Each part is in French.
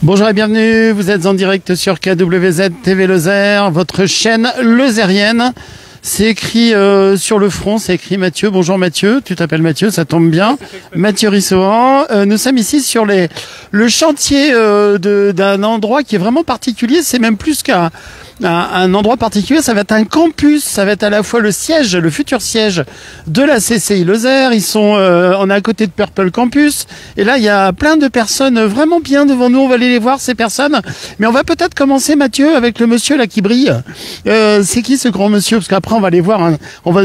Bonjour et bienvenue, vous êtes en direct sur KWZ TV Lozère, votre chaîne lozérienne. C'est écrit sur le front, c'est écrit Mathieu. Bonjour Mathieu, tu t'appelles Mathieu, ça tombe bien. Mathieu Rissohan. Nous sommes ici sur le chantier d'un endroit qui est vraiment particulier. C'est même plus qu'un endroit particulier, ça va être un campus, ça va être à la fois le siège, le futur siège de la CCI Lozère. On est à côté de Purple Campus, et là il y a plein de personnes vraiment bien devant nous. On va aller les voir, ces personnes, mais on va peut-être commencer, Mathieu, avec le monsieur là qui brille. C'est qui ce grand monsieur? Parce qu'après on va aller voir, hein.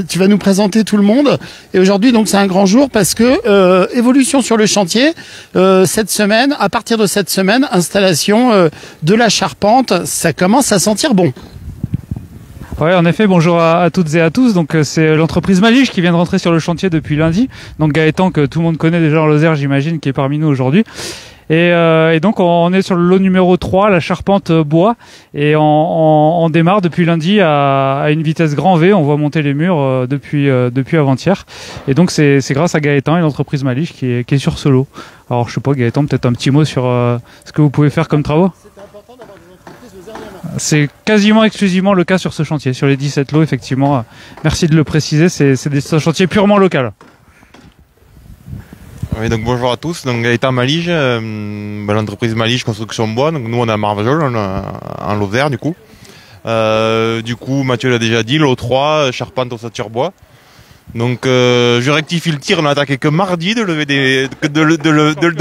Tu vas nous présenter tout le monde, et aujourd'hui donc c'est un grand jour parce que évolution sur le chantier cette semaine. À partir de cette semaine, installation de la charpente, ça commence à sentir bon. Ouais, en effet, bonjour à toutes et à tous. Donc c'est l'entreprise Malige qui vient de rentrer sur le chantier depuis lundi. Donc Gaëtan, que tout le monde connaît déjà en Lozère, j'imagine, qui est parmi nous aujourd'hui. Et donc on est sur le lot numéro 3, la charpente bois, et on démarre depuis lundi à une vitesse grand V. On voit monter les murs depuis avant-hier. Et donc c'est grâce à Gaëtan et l'entreprise Malige qui est sur ce lot. Alors je sais pas, Gaëtan, peut-être un petit mot sur ce que vous pouvez faire comme travaux. C'est quasiment exclusivement le cas sur ce chantier, sur les 17 lots, effectivement. Merci de le préciser, c'est un chantier purement local. Oui, donc bonjour à tous, donc Gaëtan Malige, l'entreprise Malige Construction Bois. Donc nous on est à Marvejols, en Lozère du coup. Mathieu l'a déjà dit, lot 3, charpente ossature bois. Donc je rectifie le tir, on a attaqué que mardi de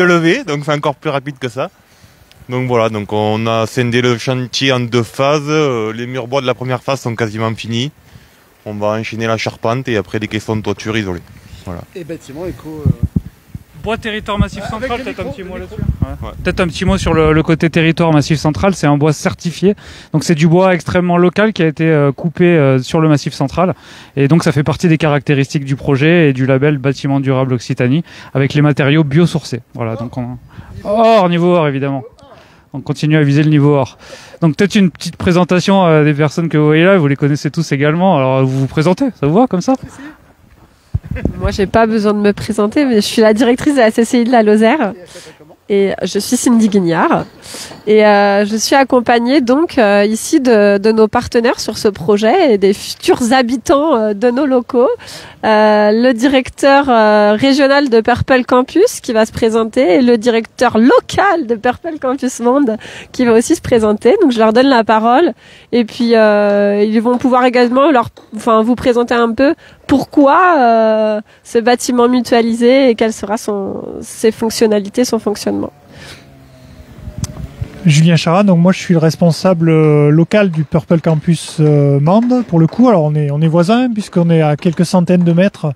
lever, donc c'est encore plus rapide que ça. Donc voilà, donc on a scindé le chantier en 2 phases. Les murs bois de la première phase sont quasiment finis. On va enchaîner la charpente et après des caissons de toiture isolés. Voilà. Et bâtiment éco. Bois territoire massif central, peut-être un petit mot là-dessus. Ouais. Peut-être un petit mot sur le côté territoire massif central. C'est un bois certifié. Donc c'est du bois extrêmement local qui a été coupé sur le massif central. Et donc ça fait partie des caractéristiques du projet et du label bâtiment durable Occitanie avec les matériaux biosourcés. Voilà, donc niveau or évidemment. On continue à viser le niveau or. Donc peut-être une petite présentation des personnes que vous voyez là, vous les connaissez tous également. Alors vous vous présentez, ça vous va comme ça? Moi j'ai pas besoin de me présenter, mais je suis la directrice de la CCI de la Lozère. Et je suis Cindy Guignard. Et je suis accompagnée donc ici de nos partenaires sur ce projet et des futurs habitants de nos locaux. Le directeur régional de Purple Campus qui va se présenter et le directeur local de Purple Campus Monde qui va aussi se présenter. Donc je leur donne la parole et puis ils vont pouvoir également vous présenter un peu pourquoi ce bâtiment mutualisé et quelles seront ses fonctionnalités, son fonctionnement. Julien Charat, donc moi je suis le responsable local du Purple Campus Mende pour le coup. Alors on est voisins puisqu'on est à quelques centaines de mètres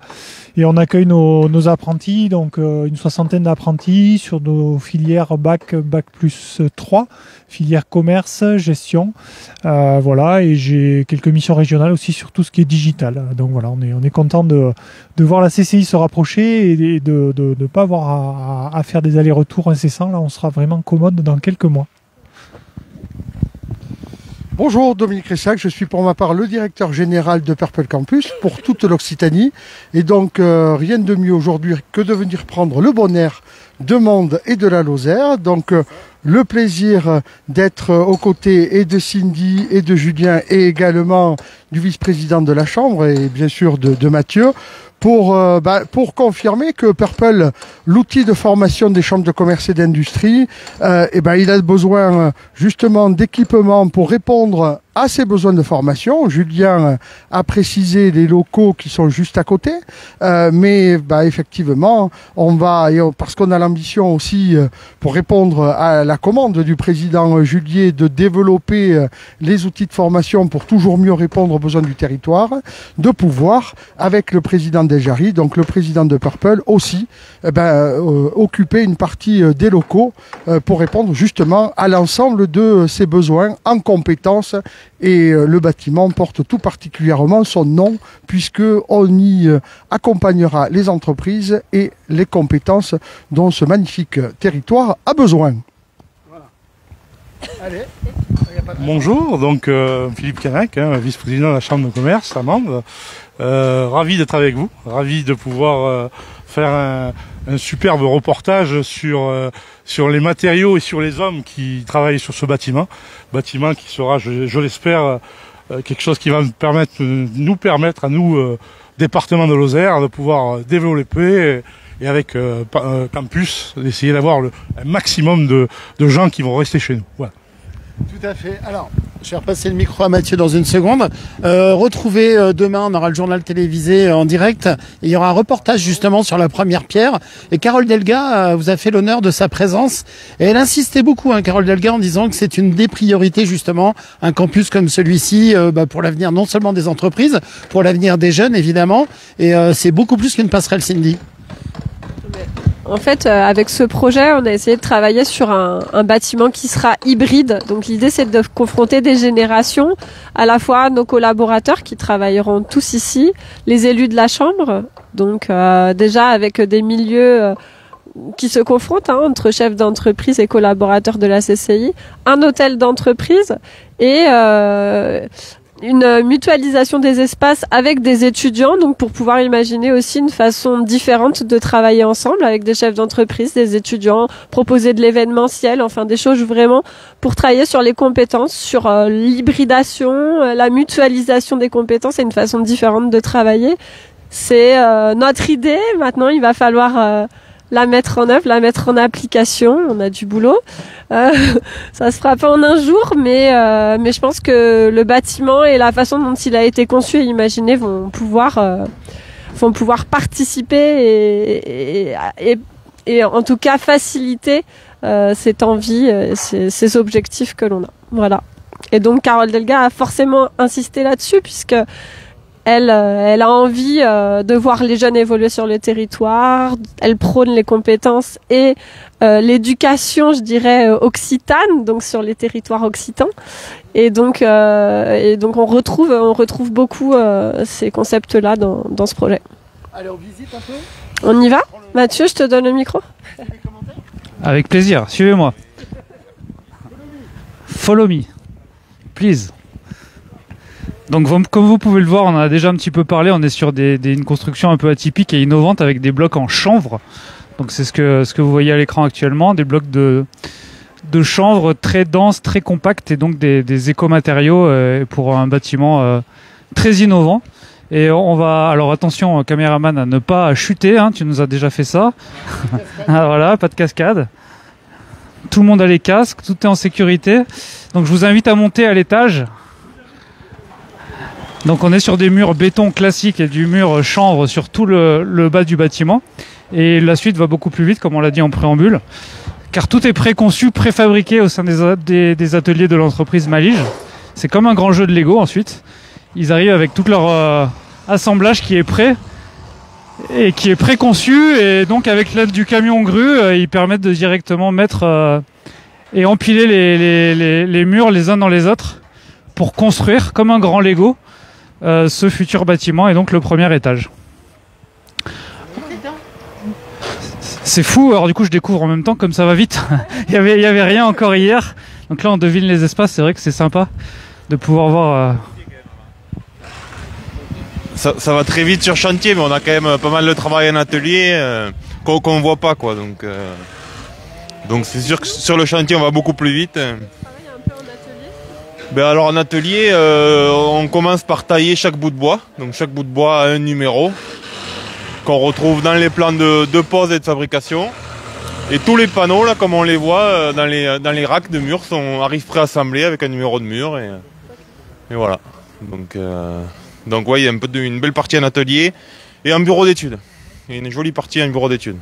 et on accueille nos apprentis, donc une 60aine d'apprentis sur nos filières bac plus 3, filière commerce, gestion. Voilà, et j'ai quelques missions régionales aussi sur tout ce qui est digital. Donc voilà, on est content de voir la CCI se rapprocher et de ne pas avoir à faire des allers-retours incessants. Là, on sera vraiment commode dans quelques mois. Bonjour, Dominique Ressac, je suis pour ma part le directeur général de Purple Campus pour toute l'Occitanie. Et donc rien de mieux aujourd'hui que de venir prendre le bon air de Mende et de la Lozère. Donc le plaisir d'être aux côtés et de Cindy et de Julien et également du vice-président de la Chambre et bien sûr de Mathieu. Pour confirmer que Purple, l'outil de formation des chambres de commerce et d'industrie, il a besoin justement d'équipements pour répondre à ses besoins de formation. Julien a précisé les locaux qui sont juste à côté, mais effectivement, parce qu'on a l'ambition aussi pour répondre à la commande du président Julier de développer les outils de formation pour toujours mieux répondre aux besoins du territoire, de pouvoir, avec le président des Jarry, donc le président de Purple aussi, occuper une partie des locaux pour répondre justement à l'ensemble de ses besoins en compétences. Et le bâtiment porte tout particulièrement son nom puisqu'on y accompagnera les entreprises et les compétences dont ce magnifique territoire a besoin. Voilà. Allez. Bonjour, donc Philippe Canac, vice-président de la Chambre de commerce à Mende. Ravi d'être avec vous, ravi de pouvoir faire un superbe reportage sur les matériaux et sur les hommes qui travaillent sur ce bâtiment qui sera, je l'espère, quelque chose qui va nous permettre à nous, département de Lozère, de pouvoir développer et avec Campus, d'essayer d'avoir un maximum de gens qui vont rester chez nous. Voilà. Tout à fait. Alors, je vais repasser le micro à Mathieu dans une seconde. Retrouvez demain, on aura le journal télévisé en direct. Et il y aura un reportage justement sur la première pierre. Et Carole Delga vous a fait l'honneur de sa présence. Et elle insistait beaucoup, Carole Delga, en disant que c'est une des priorités justement, un campus comme celui-ci, pour l'avenir non seulement des entreprises, pour l'avenir des jeunes évidemment. Et c'est beaucoup plus qu'une passerelle, Cindy. En fait, avec ce projet, on a essayé de travailler sur un bâtiment qui sera hybride. Donc l'idée, c'est de confronter des générations, à la fois nos collaborateurs qui travailleront tous ici, les élus de la Chambre, donc déjà avec des milieux qui se confrontent entre chefs d'entreprise et collaborateurs de la CCI, un hôtel d'entreprise et une mutualisation des espaces avec des étudiants, donc pour pouvoir imaginer aussi une façon différente de travailler ensemble avec des chefs d'entreprise, des étudiants, proposer de l'événementiel, enfin des choses vraiment pour travailler sur les compétences, sur l'hybridation, la mutualisation des compétences et une façon différente de travailler. C'est notre idée. Maintenant, il va falloir la mettre en œuvre, la mettre en application. On a du boulot. Ça se fera pas en un jour, mais je pense que le bâtiment et la façon dont il a été conçu et imaginé vont pouvoir participer et en tout cas faciliter cette envie, ces objectifs que l'on a. Voilà. Et donc Carole Delga a forcément insisté là-dessus puisque elle a envie de voir les jeunes évoluer sur le territoire. Elle prône les compétences et l'éducation, je dirais, occitane, donc sur les territoires occitans. Et donc on retrouve beaucoup ces concepts-là dans ce projet. Allez, on visite un peu. On y va ? Mathieu, je te donne le micro. Avec plaisir, suivez-moi. Follow me, please. Donc comme vous pouvez le voir, on en a déjà un petit peu parlé, on est sur une construction un peu atypique et innovante avec des blocs en chanvre. Donc c'est ce que vous voyez à l'écran actuellement, des blocs de chanvre très denses, très compacts et donc des écomatériaux pour un bâtiment très innovant. Et on va, alors attention caméraman à ne pas chuter, tu nous as déjà fait ça. Ah, voilà, pas de cascade. Tout le monde a les casques, tout est en sécurité. Donc je vous invite à monter à l'étage. Donc on est sur des murs béton classiques et du mur chanvre sur tout le bas du bâtiment. Et la suite va beaucoup plus vite, comme on l'a dit en préambule, car tout est préconçu, préfabriqué au sein des ateliers de l'entreprise Malige. C'est comme un grand jeu de Lego ensuite. Ils arrivent avec tout leur assemblage qui est prêt et qui est préconçu. Et donc avec l'aide du camion grue, ils permettent de directement mettre et empiler les murs les uns dans les autres pour construire comme un grand Lego ce futur bâtiment et donc le premier étage. C'est fou, alors du coup je découvre en même temps comme ça va vite. il y avait rien encore hier, donc là on devine les espaces, c'est vrai que c'est sympa de pouvoir voir. Ça va très vite sur chantier, mais on a quand même pas mal de travail en atelier qu'on voit pas quoi, donc c'est sûr que sur le chantier on va beaucoup plus vite. Alors en atelier, on commence par tailler chaque bout de bois. Donc chaque bout de bois a un numéro qu'on retrouve dans les plans de pose et de fabrication. Et tous les panneaux, là, comme on les voit dans les racks de murs, arrivent préassemblés avec un numéro de mur. Et voilà. Donc ouais, il y a une belle partie en atelier et un bureau d'études. Et une jolie partie en bureau d'études.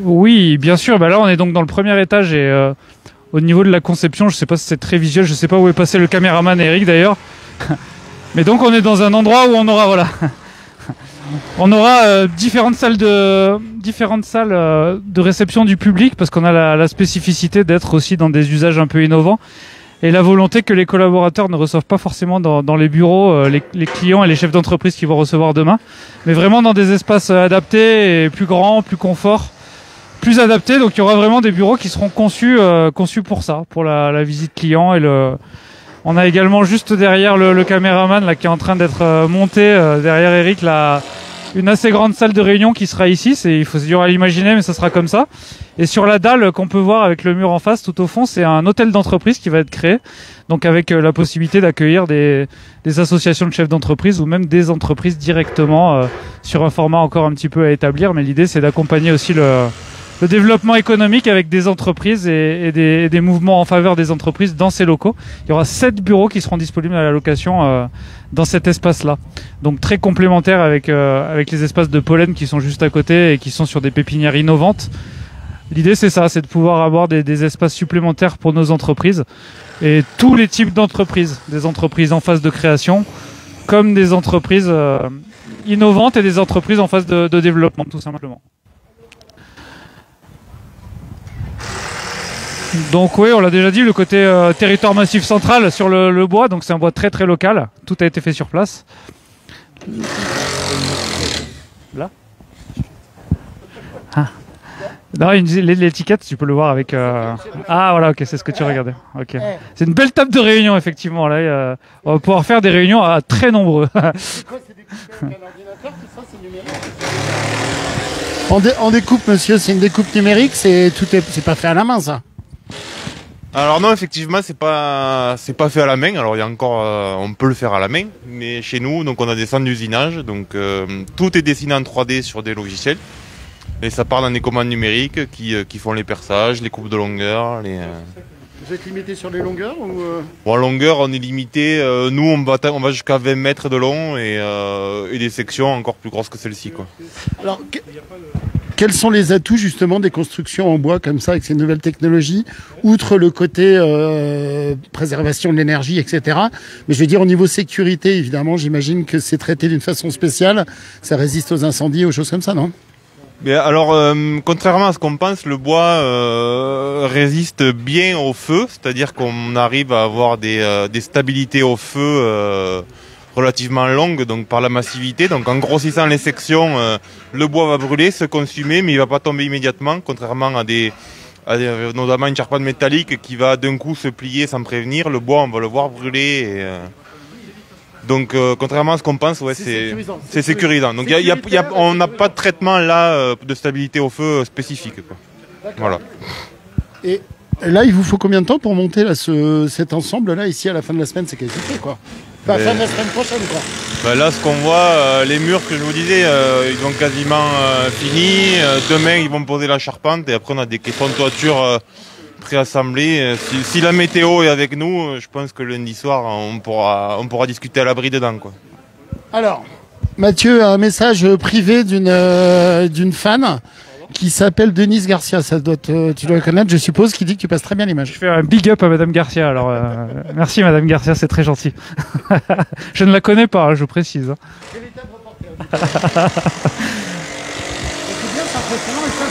Oui, bien sûr. Là, on est donc dans le premier étage et au niveau de la conception, je sais pas si c'est très visuel, je sais pas où est passé le caméraman Eric d'ailleurs. Mais donc, on est dans un endroit où on aura, différentes salles de réception du public parce qu'on a la spécificité d'être aussi dans des usages un peu innovants et la volonté que les collaborateurs ne reçoivent pas forcément dans les bureaux, les clients et les chefs d'entreprise qui vont recevoir demain, mais vraiment dans des espaces adaptés et plus grands, plus confort. plus adapté. Donc il y aura vraiment des bureaux qui seront conçus pour ça, pour la visite client et le. On a également juste derrière le caméraman là qui est en train d'être monté derrière Eric là une assez grande salle de réunion qui sera ici. Il faut se dur à l'imaginer, mais ça sera comme ça. Et sur la dalle qu'on peut voir avec le mur en face, tout au fond, c'est un hôtel d'entreprise qui va être créé. Donc avec la possibilité d'accueillir des associations de chefs d'entreprise ou même des entreprises directement sur un format encore un petit peu à établir. Mais l'idée, c'est d'accompagner aussi le développement économique avec des entreprises et des mouvements en faveur des entreprises dans ces locaux. Il y aura 7 bureaux qui seront disponibles à la location dans cet espace-là. Donc très complémentaire avec les espaces de pollen qui sont juste à côté et qui sont sur des pépinières innovantes. L'idée c'est ça, c'est de pouvoir avoir des espaces supplémentaires pour nos entreprises et tous les types d'entreprises, des entreprises en phase de création comme des entreprises innovantes et des entreprises en phase de développement tout simplement. Donc oui, on l'a déjà dit, le côté territoire massif central sur le bois, donc c'est un bois très très local, tout a été fait sur place. Là ah. Non, l'étiquette, tu peux le voir avec... Ah voilà, ok, c'est ce que tu regardais. Okay. C'est une belle table de réunion, effectivement. Là, on va pouvoir faire des réunions à très nombreux. C'est quoi, c'est découpé avec un ordinateur, tout ça, c'est numérique? En découpe, monsieur, c'est une découpe numérique, c'est pas fait à la main, ça? Alors non, effectivement, c'est pas fait à la main. Alors il y a encore, on peut le faire à la main, mais chez nous, donc on a des centres d'usinage, donc tout est dessiné en 3D sur des logiciels, et ça part dans des commandes numériques qui font les perçages, les coupes de longueur, Vous êtes limité sur les longueurs ou Bon, en longueur, on est limité. Nous, on va jusqu'à 20 mètres de long et des sections encore plus grosses que celle-ci, quoi. Alors, quels sont les atouts justement des constructions en bois comme ça avec ces nouvelles technologies, outre le côté préservation de l'énergie, etc. Mais je veux dire au niveau sécurité, évidemment, j'imagine que c'est traité d'une façon spéciale, ça résiste aux incendies, aux choses comme ça, non? Mais alors, contrairement à ce qu'on pense, le bois résiste bien au feu, c'est-à-dire qu'on arrive à avoir des stabilités au feu relativement longues, donc par la massivité. Donc en grossissant les sections, le bois va brûler, se consumer, mais il va pas tomber immédiatement, contrairement à notamment une charpente métallique qui va d'un coup se plier sans prévenir. Le bois, on va le voir brûler. Donc, contrairement à ce qu'on pense, ouais, c'est sécurisant. Donc, on n'a pas de traitement là de stabilité au feu spécifique, quoi. Voilà. Et là, il vous faut combien de temps pour monter là, cet ensemble-là, ici, à la fin de la semaine? C'est quasi fait, quoi. Enfin, fin de la semaine prochaine, quoi. Ben là, ce qu'on voit, les murs que je vous disais, ils sont quasiment finis. Demain, ils vont poser la charpente et après, on a des caissons de toiture préassemblés. Si la météo est avec nous, je pense que lundi soir, on pourra discuter à l'abri dedans, quoi. Alors, Mathieu, un message privé d'une fan qui s'appelle Denise Garcia. Tu dois la connaître, je suppose, qui dit que tu passes très bien l'image. Je fais un big up à Madame Garcia. Alors, merci Madame Garcia, c'est très gentil. Je ne la connais pas, hein, je précise. Véritable reporter. C'est bien, c'est impressionnant. Et ça,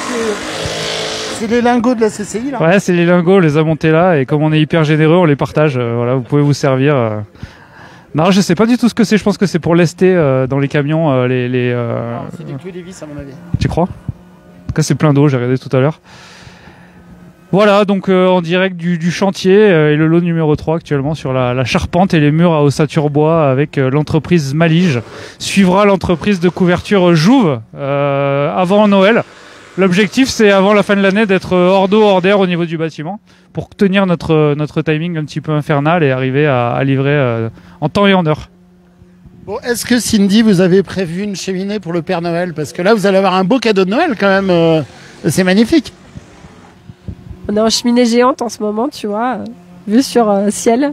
c'est les lingots de la CCI, là. Ouais, c'est les lingots, on les a montés là. Et comme on est hyper généreux, on les partage. Voilà, vous pouvez vous servir. Non, je sais pas du tout ce que c'est. Je pense que c'est pour lester dans les camions. C'est des clés des vis, à mon avis. Tu crois? En tout cas, c'est plein d'eau, j'ai regardé tout à l'heure. Voilà, donc en direct du chantier et le lot numéro 3 actuellement sur la charpente et les murs à ossature bois avec l'entreprise Malige. Suivra l'entreprise de couverture Jouve avant Noël. L'objectif, c'est avant la fin de l'année d'être hors d'eau, hors d'air au niveau du bâtiment pour tenir notre timing un petit peu infernal et arriver à livrer en temps et en heure. Bon, est-ce que Cindy, vous avez prévu une cheminée pour le Père Noël? Parce que là, vous allez avoir un beau cadeau de Noël quand même. C'est magnifique. On est en cheminée géante en ce moment, tu vois, vue sur ciel.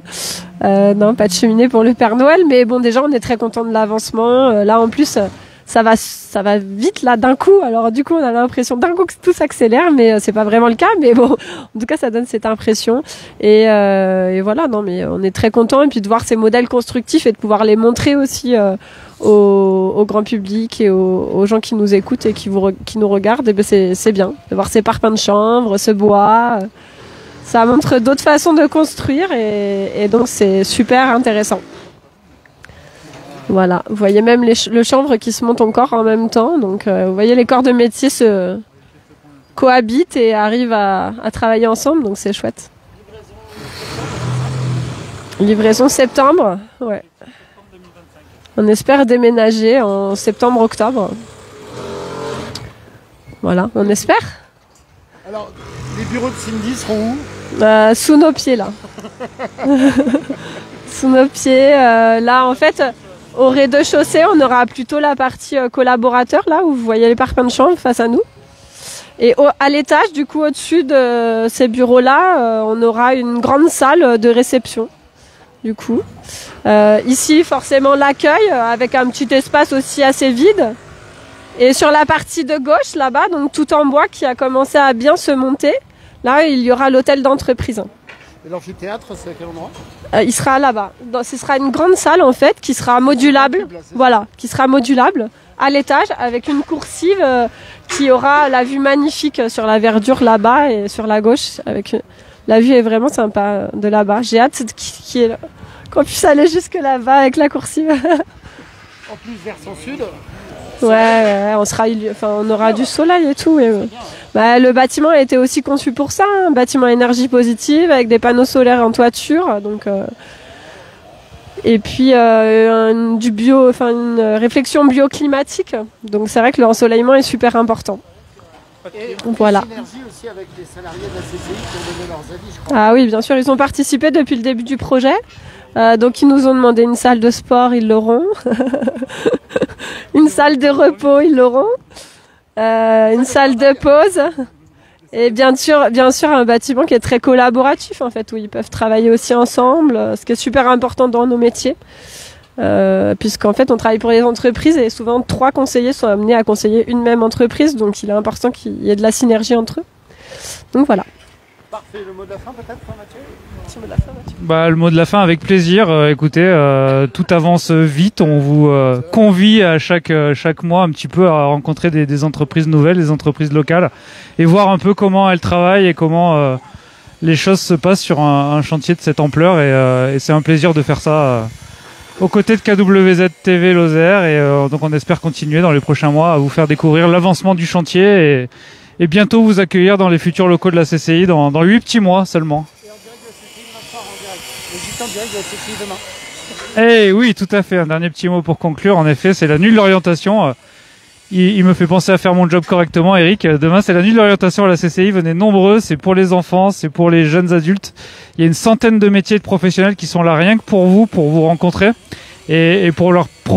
Non, pas de cheminée pour le Père Noël, mais bon, déjà, on est très content de l'avancement. Là, en plus, ça va vite là d'un coup. Alors du coup, on a l'impression d'un coup que tout s'accélère, mais c'est pas vraiment le cas. Mais bon, en tout cas, ça donne cette impression. Et voilà, non, mais on est très content. Et puis de voir ces modèles constructifs et de pouvoir les montrer aussi au grand public et aux gens qui nous écoutent et qui nous regardent. Et ben c'est bien de voir ces parpaings de chanvre, ce bois. Ça montre d'autres façons de construire et donc c'est super intéressant. Voilà, vous voyez même le chanvre qui se monte encore en même temps. Donc vous voyez les corps de métier cohabitent et arrivent à travailler ensemble, donc c'est chouette. Livraison septembre, ouais. On espère déménager en septembre-octobre. Voilà, on espère. Alors, les bureaux de Cindy seront où? Sous nos pieds, là. Sous nos pieds. Là, en fait, au rez-de-chaussée, on aura plutôt la partie collaborateur, là, où vous voyez les parpaings de chanvre face à nous. Et à l'étage, du coup, au-dessus de ces bureaux-là, on aura une grande salle de réception. Du coup, ici forcément l'accueil avec un petit espace aussi assez vide. Et sur la partie de gauche là-bas, donc tout en bois qui a commencé à bien se monter, là il y aura l'hôtel d'entreprise. Et l'amphithéâtre, c'est à quel endroit? Il sera là-bas. Ce sera une grande salle en fait qui sera modulable. Voilà, qui sera modulable à l'étage avec une coursive qui aura la vue magnifique sur la verdure là-bas et sur la gauche avec. La vue est vraiment sympa de là-bas. J'ai hâte qu'on puisse aller jusque là-bas avec la coursive. En plus, vers son sud. Ouais, on aura du soleil et tout. Le bâtiment a été aussi conçu pour ça, un bâtiment à énergie positive avec des panneaux solaires en toiture. Donc, et puis une réflexion bioclimatique. Donc c'est vrai que l'ensoleillement est super important. Et voilà. Synergie aussi avec les salariés de la CCI qui ont donné leurs avis, je crois. Ah oui, bien sûr, ils ont participé depuis le début du projet. Donc ils nous ont demandé une salle de sport, ils l'auront. Une salle de repos, ils l'auront. Une salle de pause. Et bien sûr un bâtiment qui est très collaboratif en fait, où ils peuvent travailler aussi ensemble, ce qui est super important dans nos métiers. Puisqu'en fait on travaille pour les entreprises et souvent 3 conseillers sont amenés à conseiller une même entreprise, donc il est important qu'il y ait de la synergie entre eux. Donc voilà. Parfait, le mot de la fin peut-être, Mathieu? Petit mot de la fin, Mathieu. Le mot de la fin avec plaisir. Écoutez, tout avance vite. On vous convie à chaque mois un petit peu à rencontrer des entreprises nouvelles, des entreprises locales, et voir un peu comment elles travaillent et comment les choses se passent sur un chantier de cette ampleur. Et c'est un plaisir de faire ça. Aux côtés de KWZ TV Lozère et donc on espère continuer dans les prochains mois à vous faire découvrir l'avancement du chantier et bientôt vous accueillir dans les futurs locaux de la CCI dans 8 petits mois seulement. Et en direct de la CCI demain soir, en direct. Le gîte en direct de la CCI demain. Eh oui, tout à fait. Un dernier petit mot pour conclure. En effet, c'est la nuit de l'orientation. Il me fait penser à faire mon job correctement, Eric. Demain, c'est la nuit de l'orientation à la CCI. Venez nombreux. C'est pour les enfants, c'est pour les jeunes adultes. Il y a une centaine de métiers de professionnels qui sont là rien que pour vous rencontrer et pour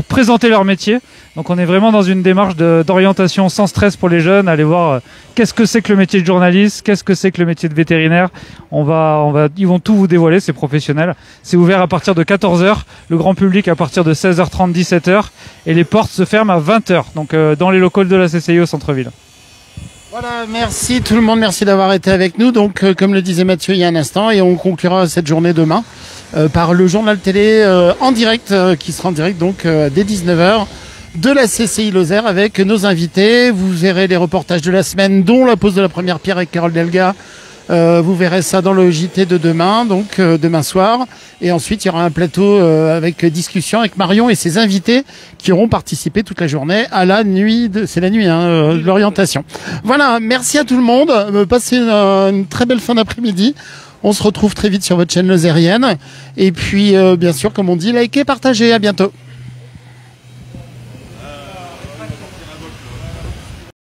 présenter leur métier. Donc on est vraiment dans une démarche d'orientation sans stress pour les jeunes. Allez voir qu'est-ce que c'est que le métier de journaliste, qu'est-ce que c'est que le métier de vétérinaire. Ils vont tout vous dévoiler, ces professionnels. C'est ouvert à partir de 14h, le grand public à partir de 16h30, 17h, et les portes se ferment à 20h. Donc dans les locaux de la CCI au centre-ville. Voilà, merci tout le monde, merci d'avoir été avec nous. Donc, comme le disait Mathieu il y a un instant, et on conclura cette journée demain par le journal télé en direct, qui sera en direct donc dès 19h de la CCI Lozère avec nos invités. Vous verrez les reportages de la semaine, dont la pose de la première pierre avec Carole Delga. Vous verrez ça dans le JT de demain, donc demain soir. Et ensuite, il y aura un plateau avec discussion avec Marion et ses invités qui auront participé toute la journée à la nuit c'est la nuit de l'orientation. Voilà, merci à tout le monde. Passez une très belle fin d'après-midi. On se retrouve très vite sur votre chaîne lozérienne. Et puis, bien sûr, comme on dit, likez, partagez. À bientôt.